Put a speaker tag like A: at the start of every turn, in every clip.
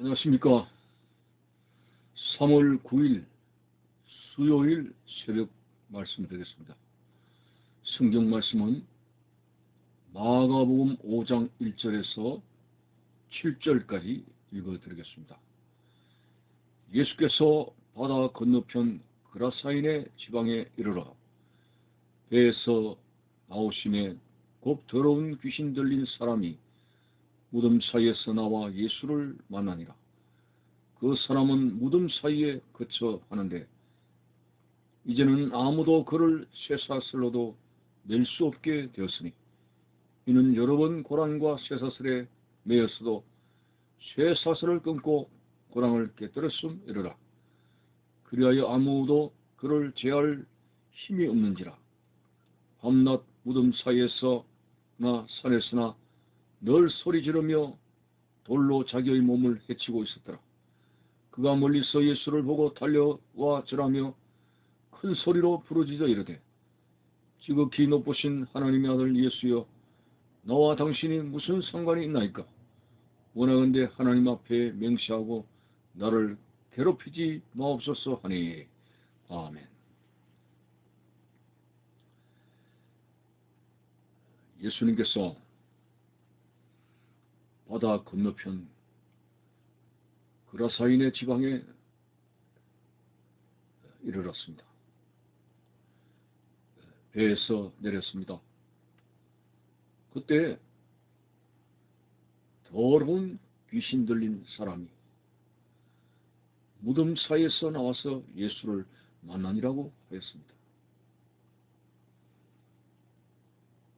A: 안녕하십니까. 3월 9일 수요일 새벽 말씀 드리겠습니다. 성경 말씀은 마가복음 5장 1절에서 7절까지 읽어드리겠습니다. 예수께서 바다 건너편 그라사인의 지방에 이르러 배에서 나오심에 곧 더러운 귀신 들린 사람이 무덤 사이에서 나와 예수를 만나니라. 그 사람은 무덤 사이에 거처 하는데 이제는 아무도 그를 쇠사슬로도 낼 수 없게 되었으니 이는 여러 번 고랑과 쇠사슬에 매였어도 쇠사슬을 끊고 고랑을 깨뜨렸음이로라. 그리하여 아무도 그를 제할 힘이 없는지라. 밤낮 무덤 사이에서나 산에서나 늘 소리 지르며 돌로 자기의 몸을 해치고 있었더라. 그가 멀리서 예수를 보고 달려와 절하며 큰 소리로 부르짖어 이르되 지극히 높으신 하나님의 아들 예수여, 나와 당신이 무슨 상관이 있나이까? 원하건대 하나님 앞에 맹세하고 나를 괴롭히지 마옵소서 하니. 아멘. 예수님께서 바다 건너편 그라사인의 지방에 이르렀습니다. 배에서 내렸습니다. 그때 더러운 귀신 들린 사람이 무덤 사이에서 나와서 예수를 만나니라고 하였습니다.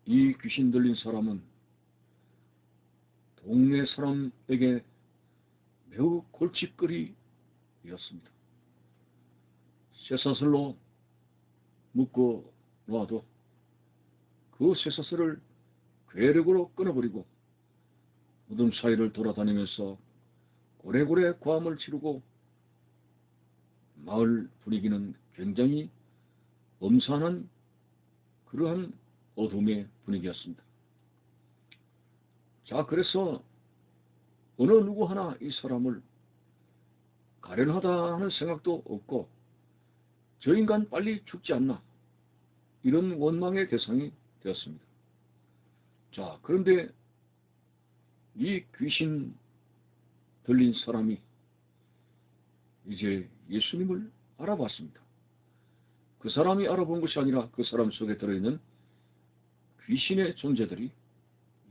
A: 이 귀신 들린 사람은 동네 사람에게 매우 골칫거리였습니다. 쇠사슬로 묶어 놓아도 그 쇠사슬을 괴력으로 끊어버리고 무덤 사이를 돌아다니면서 고래고래 고함을 지르고 마을 분위기는 굉장히 엄산한 그러한 어둠의 분위기였습니다. 자, 그래서 어느 누구 하나 이 사람을 가련하다 하는 생각도 없고 저 인간 빨리 죽지 않나 이런 원망의 대상이 되었습니다. 자, 그런데 이 귀신 들린 사람이 이제 예수님을 알아봤습니다. 그 사람이 알아본 것이 아니라 그 사람 속에 들어있는 귀신의 존재들이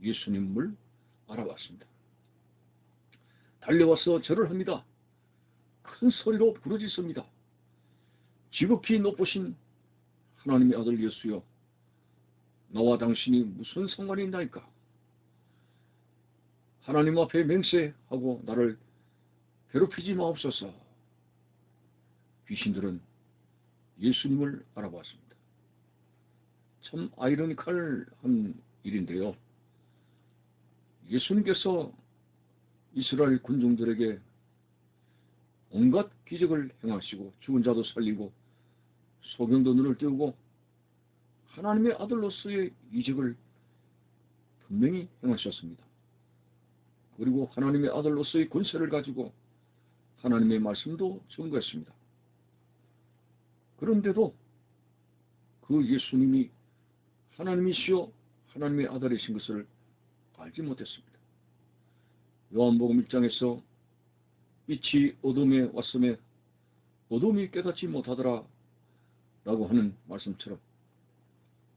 A: 예수님을 알아봤습니다. 달려와서 절을 합니다. 큰 소리로 부르짖습니다. 지극히 높으신 하나님의 아들 예수여, 나와 당신이 무슨 상관이 있나이까? 하나님 앞에 맹세하고 나를 괴롭히지 마옵소서. 귀신들은 예수님을 알아봤습니다. 참 아이러니컬한 일인데요. 예수님께서 이스라엘 군중들에게 온갖 기적을 행하시고 죽은 자도 살리고 소경도 눈을 띄우고 하나님의 아들로서의 이적을 분명히 행하셨습니다. 그리고 하나님의 아들로서의 권세를 가지고 하나님의 말씀도 증거했습니다. 그런데도 그 예수님이 하나님이시여 하나님의 아들이신 것을 알지 못했습니다. 요한복음 1장에서 빛이 어둠에 왔음에 어둠이 깨닫지 못하더라 라고 하는 말씀처럼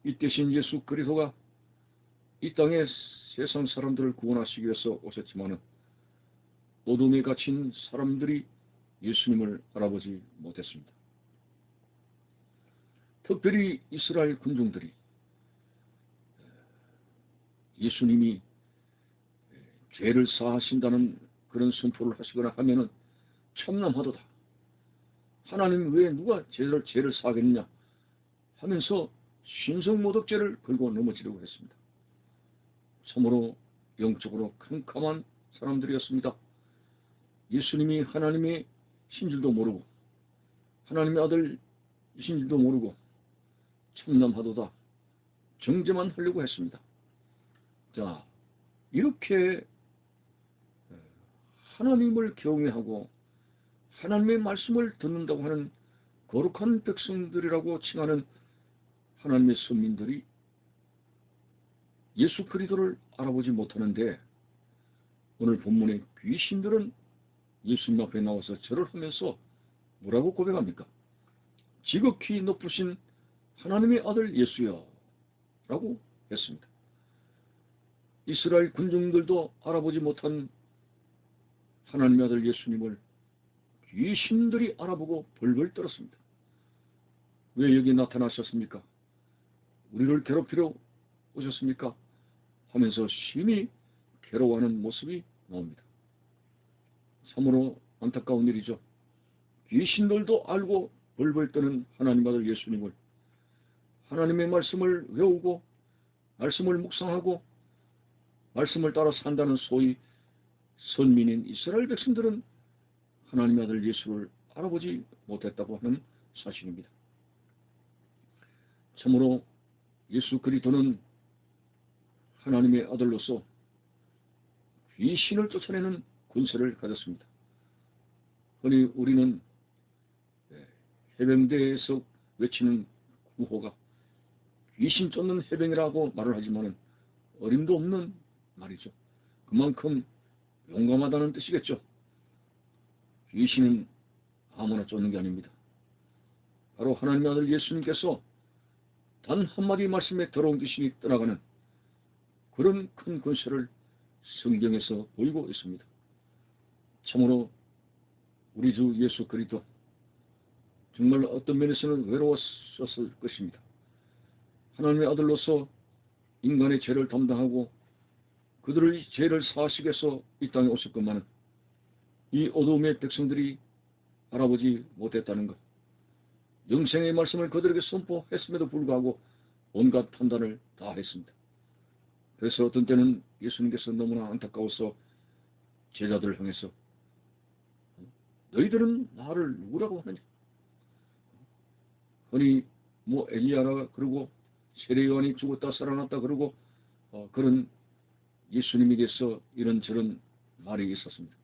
A: 이 대신 예수 그리스도가 이 땅에 세상 사람들을 구원하시기 위해서 오셨지만은 어둠에 갇힌 사람들이 예수님을 알아보지 못했습니다. 특별히 이스라엘 군중들이 예수님이 죄를 사하신다는 그런 선포를 하시거나 하면은 참남하도다. 하나님 왜 누가 죄를 사하겠느냐 하면서 신성모독죄를 걸고 넘어지려고 했습니다. 참으로 영적으로 캄캄한 사람들이었습니다. 예수님이 하나님의 신줄도 모르고 하나님의 아들이신 줄도 모르고 참남하도다 정죄만 하려고 했습니다. 자, 이렇게 하나님을 경외하고 하나님의 말씀을 듣는다고 하는 거룩한 백성들이라고 칭하는 하나님의 선민들이 예수 그리스도를 알아보지 못하는데, 오늘 본문의 귀신들은 예수님 앞에 나와서 절을 하면서 뭐라고 고백합니까? 지극히 높으신 하나님의 아들 예수여 라고 했습니다. 이스라엘 군중들도 알아보지 못한 하나님의 아들 예수님을 귀신들이 알아보고 벌벌 떨었습니다. 왜 여기 나타나셨습니까? 우리를 괴롭히러 오셨습니까? 하면서 심히 괴로워하는 모습이 나옵니다. 참으로 안타까운 일이죠. 귀신들도 알고 벌벌 떠는 하나님 아들 예수님을, 하나님의 말씀을 외우고 말씀을 묵상하고 말씀을 따라 산다는 소위 선민인 이스라엘 백성들은 하나님의 아들 예수를 알아보지 못했다고 하는 사실입니다. 참으로 예수 그리스도는 하나님의 아들로서 귀신을 쫓아내는 권세를 가졌습니다. 흔히 우리는 해병대에서 외치는 구호가 귀신 쫓는 해병이라고 말을 하지만 어림도 없는 말이죠. 그만큼 용감하다는 뜻이겠죠. 귀신은 아무나 쫓는 게 아닙니다. 바로 하나님의 아들 예수님께서 단 한마디 말씀에 더러운 귀신이 떠나가는 그런 큰 권세를 성경에서 보이고 있습니다. 참으로 우리 주 예수 그리스도 정말 어떤 면에서는 외로웠었을 것입니다. 하나님의 아들로서 인간의 죄를 담당하고 그들의 죄를 사하시기 위해서 이 땅에 오셨건만 이 어두움의 백성들이 알아보지 못했다는 것, 영생의 말씀을 그들에게 선포했음에도 불구하고 온갖 판단을 다 했습니다. 그래서 어떤 때는 예수님께서 너무나 안타까워서 제자들을 향해서 너희들은 나를 누구라고 하느냐? 흔히 엘리야라 그러고 세례요한이 죽었다 살아났다 그러고 그런 예수님에 대해서 이런저런 말이 있었습니다.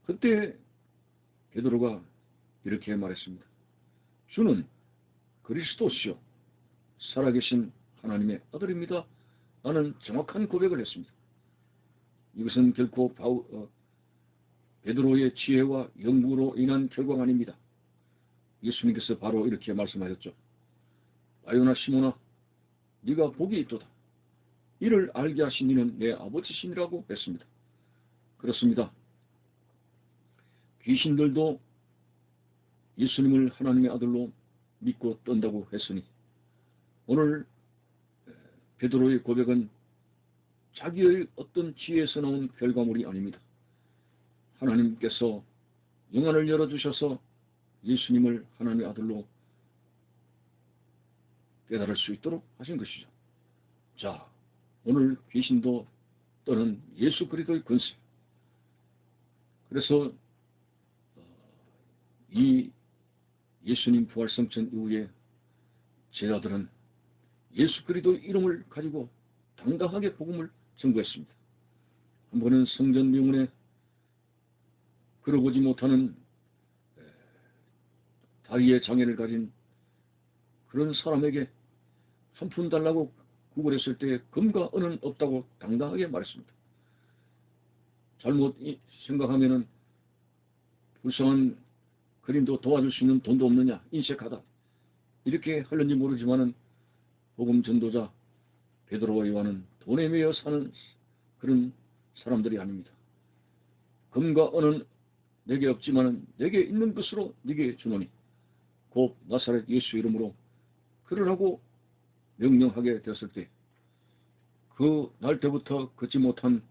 A: 그때 베드로가 이렇게 말했습니다. 주는 그리스도시요 살아계신 하나님의 아들입니다. 라는 정확한 고백을 했습니다. 이것은 결코 베드로의 지혜와 연구로 인한 결과가 아닙니다. 예수님께서 바로 이렇게 말씀하셨죠. 아요나 시몬아, 네가 복이 있도다. 이를 알게 하신 이는 내 아버지시니라고 했습니다. 그렇습니다. 귀신들도 예수님을 하나님의 아들로 믿고 떤다고 했으니 오늘 베드로의 고백은 자기의 어떤 지혜에서 나온 결과물이 아닙니다. 하나님께서 영안을 열어주셔서 예수님을 하나님의 아들로 깨달을 수 있도록 하신 것이죠. 자, 오늘 귀신도 떠는 예수 그리스도의 권세. 그래서 이 예수님 부활성천 이후에 제자들은 예수 그리스도의 이름을 가지고 당당하게 복음을 전거했습니다. 한 번은 성전 명문에 걸어보지 못하는 다리의 장애를 가진 그런 사람에게 한 푼 달라고 구걸했을 때 금과 은은 없다고 당당하게 말했습니다. 잘못 생각하면은 불쌍한 그림도 도와줄 수 있는 돈도 없느냐, 인색하다, 이렇게 하는지 모르지만은 복음 전도자 베드로와 요한은 돈에 매여 사는 그런 사람들이 아닙니다. 금과 은은 내게 없지만은 내게 있는 것으로 네게 주노니 곧 나사렛 예수 이름으로 그러라고 명령하게 되었을 때 그 날 때부터 걷지 못한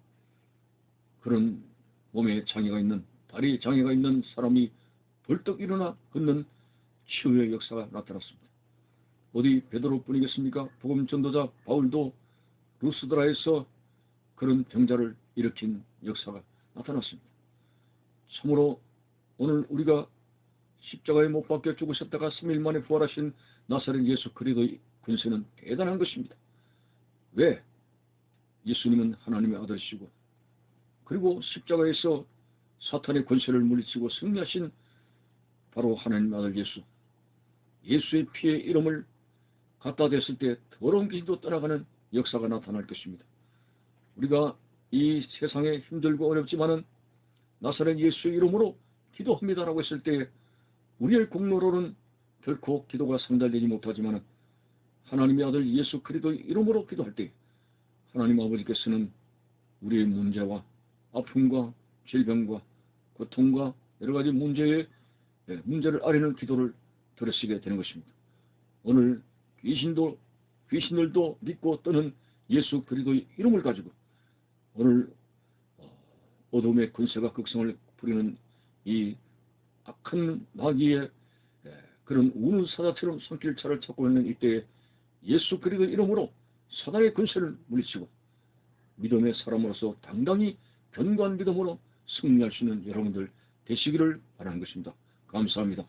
A: 그런 몸에 장애가 있는, 다리에 장애가 있는 사람이 벌떡 일어나 걷는 치유의 역사가 나타났습니다. 어디 베드로뿐이겠습니까? 복음 전도자 바울도 루스드라에서 그런 병자를 일으킨 역사가 나타났습니다. 참으로 오늘 우리가 십자가에 못 박혀 죽으셨다가 3일 만에 부활하신 나사렛 예수 그리스도의 권세는 대단한 것입니다. 왜? 예수님은 하나님의 아들이시고 그리고 십자가에서 사탄의 권세를 물리치고 승리하신 바로 하나님 아들 예수, 예수의 피의 이름을 갖다 댔을 때 더러운 귀신도 떠나가는 역사가 나타날 것입니다. 우리가 이 세상에 힘들고 어렵지만은 나사렛 예수의 이름으로 기도합니다라고 했을 때 우리의 공로로는 결코 기도가 상달되지 못하지만 하나님의 아들 예수 그리스도의 이름으로 기도할 때 하나님 아버지께서는 우리의 문제와 아픔과 질병과 고통과 여러가지 문제를 아뢰는 기도를 들으시게 되는 것입니다. 오늘 귀신들도 믿고 떠는 예수 그리스도의 이름을 가지고 오늘 어둠의 권세가 극성을 부리는 이 악한 마귀의 그런 우는 사자처럼 손길차를 찾고 있는 이때에 예수 그리스도의 이름으로 사단의 권세를 물리치고 믿음의 사람으로서 당당히 견고한 믿음으로 승리할 수 있는 여러분들 되시기를 바라는 것입니다. 감사합니다.